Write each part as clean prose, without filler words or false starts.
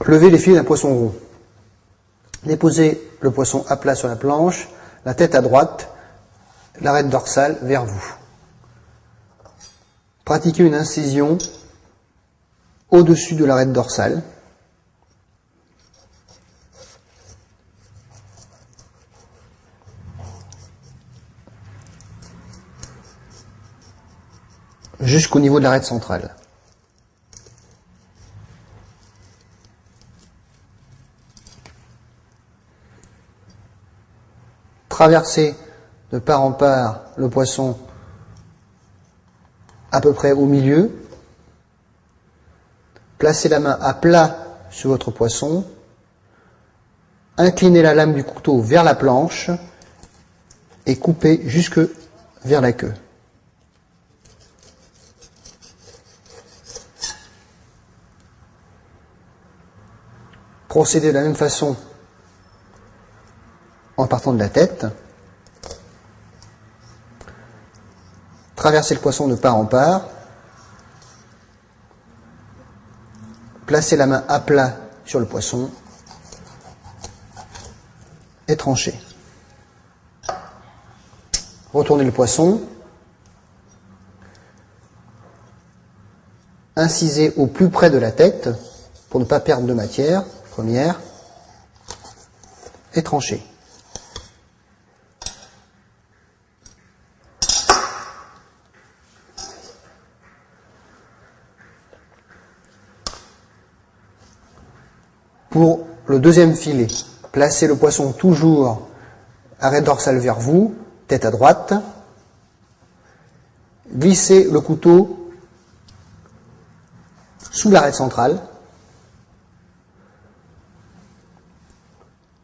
lever les filets d'un poisson rond. Déposez le poisson à plat sur la planche, la tête à droite, l'arête dorsale vers vous. Pratiquez une incision au-dessus de l'arête dorsale. Jusqu'au niveau de l'arête centrale. Traversez de part en part le poisson à peu près au milieu. Placez la main à plat sur votre poisson. Inclinez la lame du couteau vers la planche et coupez jusque vers la queue. Procédez de la même façon en partant de la tête. Traversez le poisson de part en part. Placez la main à plat sur le poisson et tranchez. Retournez le poisson. Incisez au plus près de la tête pour ne pas perdre de matière première et tranchez. Pour le deuxième filet, placez le poisson toujours arête dorsale vers vous, tête à droite. Glissez le couteau sous l'arête centrale.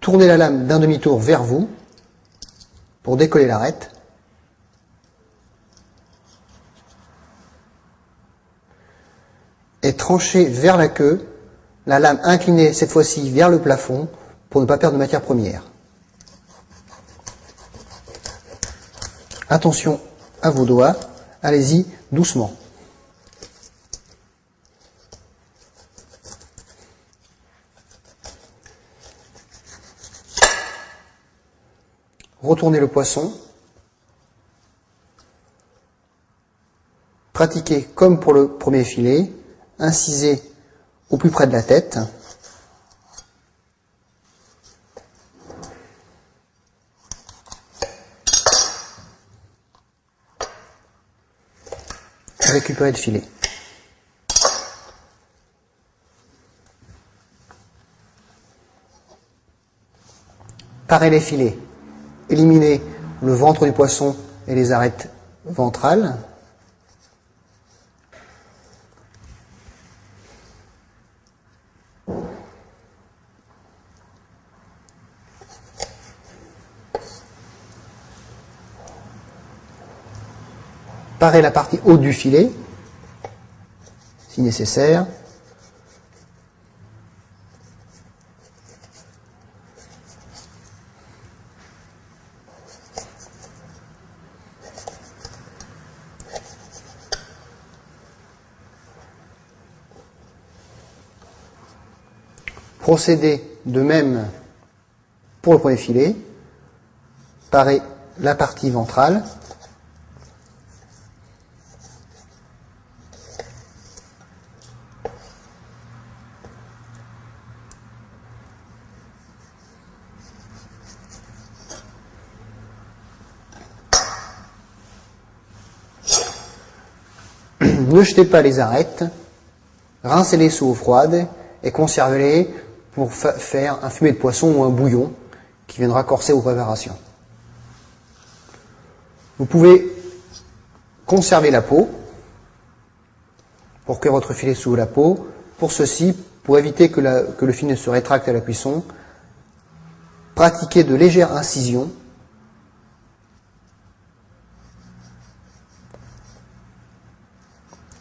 Tournez la lame d'un demi-tour vers vous pour décoller l'arête. Et tranchez vers la queue, la lame inclinée cette fois-ci vers le plafond pour ne pas perdre de matière première. Attention à vos doigts, allez-y doucement. Retournez le poisson. Pratiquez comme pour le premier filet, incisez au plus près de la tête. Récupérez le filet. Parez les filets. Éliminez le ventre du poisson et les arêtes ventrales. Parez la partie haute du filet, si nécessaire. Procédez de même pour le premier filet. Parez la partie ventrale. Ne jetez pas les arêtes, rincez-les sous eau froide et conservez-les pour faire un fumet de poisson ou un bouillon qui viendra corser vos préparations. Vous pouvez conserver la peau pour cuire votre filet sous la peau. Pour ceci, pour éviter que le filet ne se rétracte à la cuisson, pratiquez de légères incisions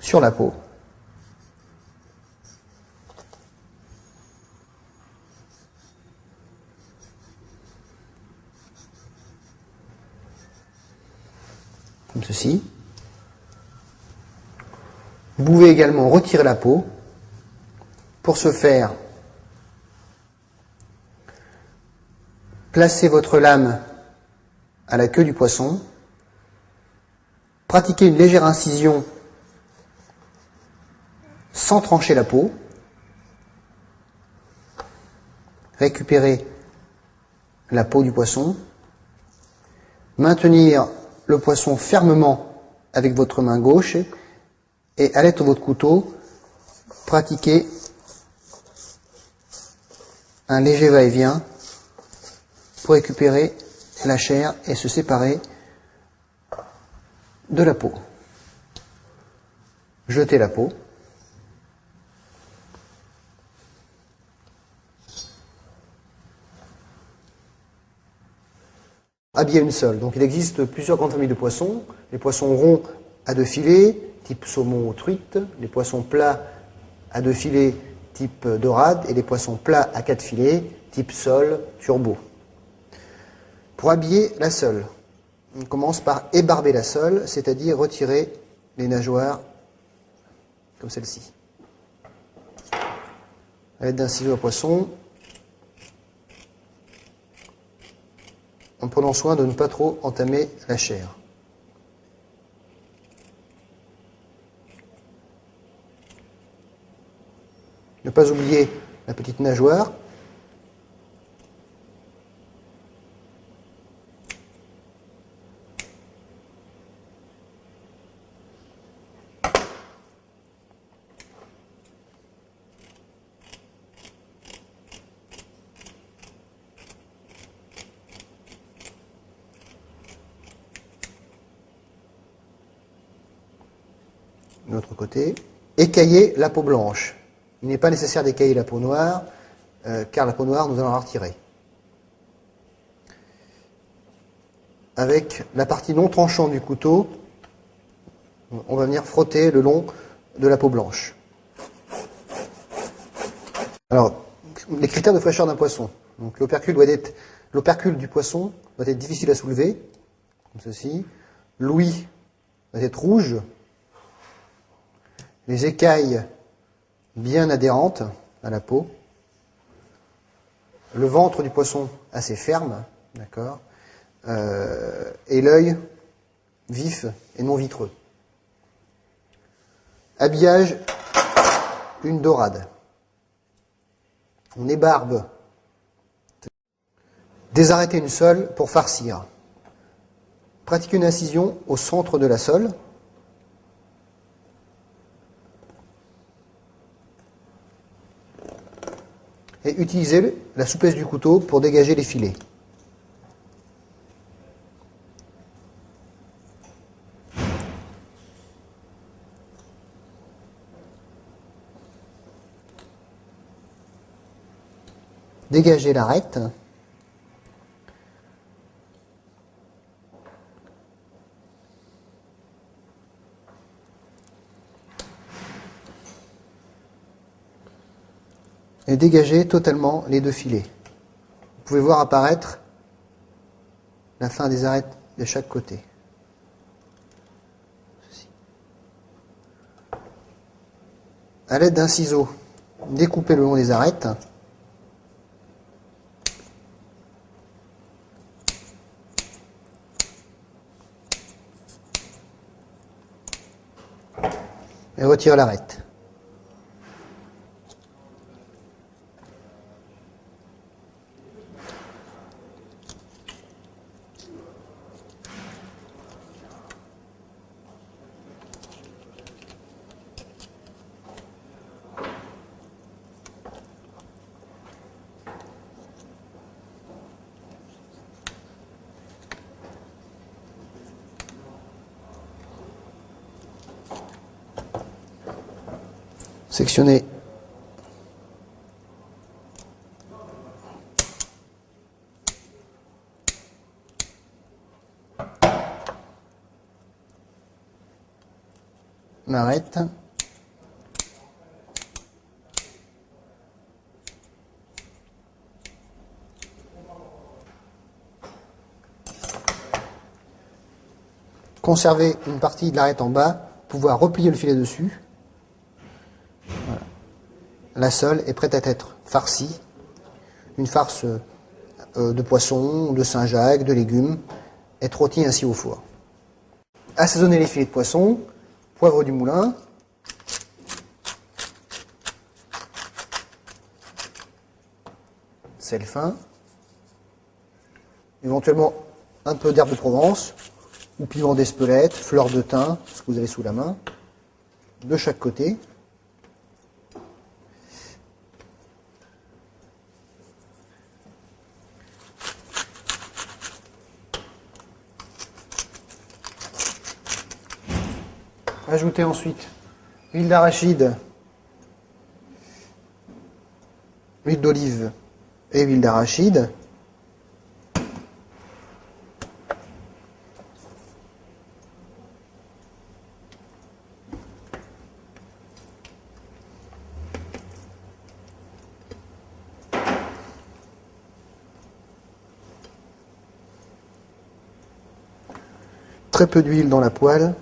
sur la peau. Comme ceci. Vous pouvez également retirer la peau. Pour ce faire, Placez votre lame à la queue du poisson. Pratiquez une légère incision sans trancher la peau. Récupérez la peau du poisson. Maintenir le poisson fermement avec votre main gauche et à l'aide de votre couteau, pratiquez un léger va-et-vient pour récupérer la chair et se séparer de la peau. Jetez la peau. Habiller une sole. Donc il existe plusieurs grandes familles de poissons. Les poissons ronds à 2 filets, type saumon ou truite, les poissons plats à 2 filets, type dorade, et les poissons plats à 4 filets, type sole, turbo. Pour habiller la sole, on commence par ébarber la sole, c'est-à-dire retirer les nageoires comme celle-ci. À l'aide d'un ciseau à poisson, en prenant soin de ne pas trop entamer la chair. Ne pas oublier la petite nageoire. De l'autre côté. Écailler la peau blanche. Il n'est pas nécessaire d'écailler la peau noire, car la peau noire, nous allons la retirer. Avec la partie non tranchante du couteau, on va venir frotter le long de la peau blanche. Alors, les critères de fraîcheur d'un poisson. Donc, l'opercule du poisson doit être difficile à soulever, comme ceci. L'ouïe doit être rouge. Les écailles bien adhérentes à la peau. Le ventre du poisson assez ferme, d'accord, et l'œil vif et non vitreux. Habillage, une dorade. On ébarbe. Désarrêter une sole pour farcir. Pratiquer une incision au centre de la sole. Et utiliser la souplesse du couteau pour dégager les filets. Dégager l'arête. Et dégager totalement les 2 filets. Vous pouvez voir apparaître la fin des arêtes de chaque côté. Ceci. À l'aide d'un ciseau, découpez le long des arêtes. Et retirez l'arête. Sectionner l'arête. Conserver une partie de l'arête en bas, pouvoir replier le filet dessus. Voilà. La sole est prête à être farcie. Une farce de poisson, de Saint-Jacques, de légumes, être rôtis ainsi au four. Assaisonner les filets de poisson, poivre du moulin, sel fin, éventuellement un peu d'herbe de Provence, ou piment d'Espelette, fleur de thym, ce que vous avez sous la main, de chaque côté. Ajoutez ensuite l'huile d'arachide, l'huile d'olive et l'huile d'arachide. Très peu d'huile dans la poêle.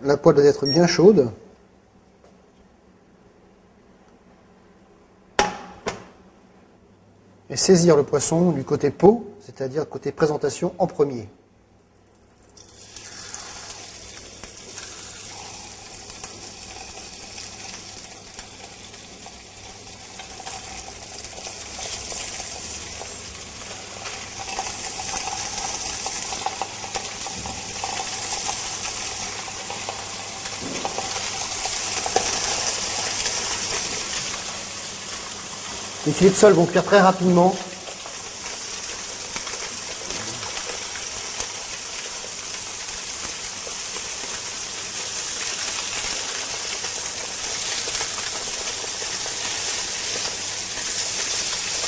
La poêle doit être bien chaude. Et saisir le poisson du côté peau, c'est-à-dire côté présentation en premier. Les filets de sole vont cuire très rapidement.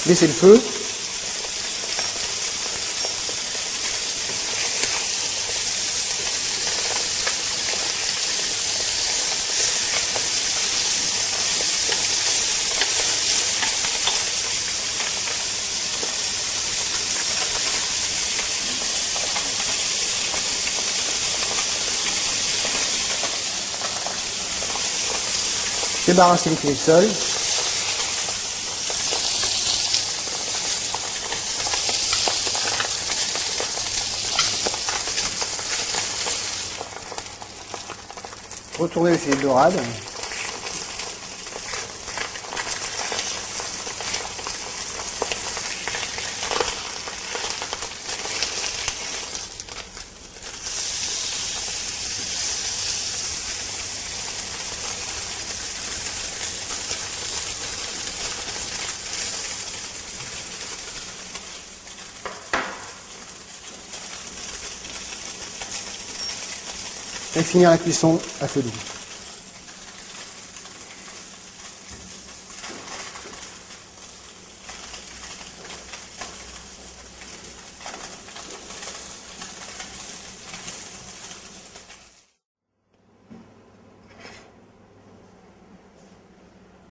Baissez le feu. Débarrassez les filets de sole. Retournez le filet de dorade. Et finir la cuisson à feu doux.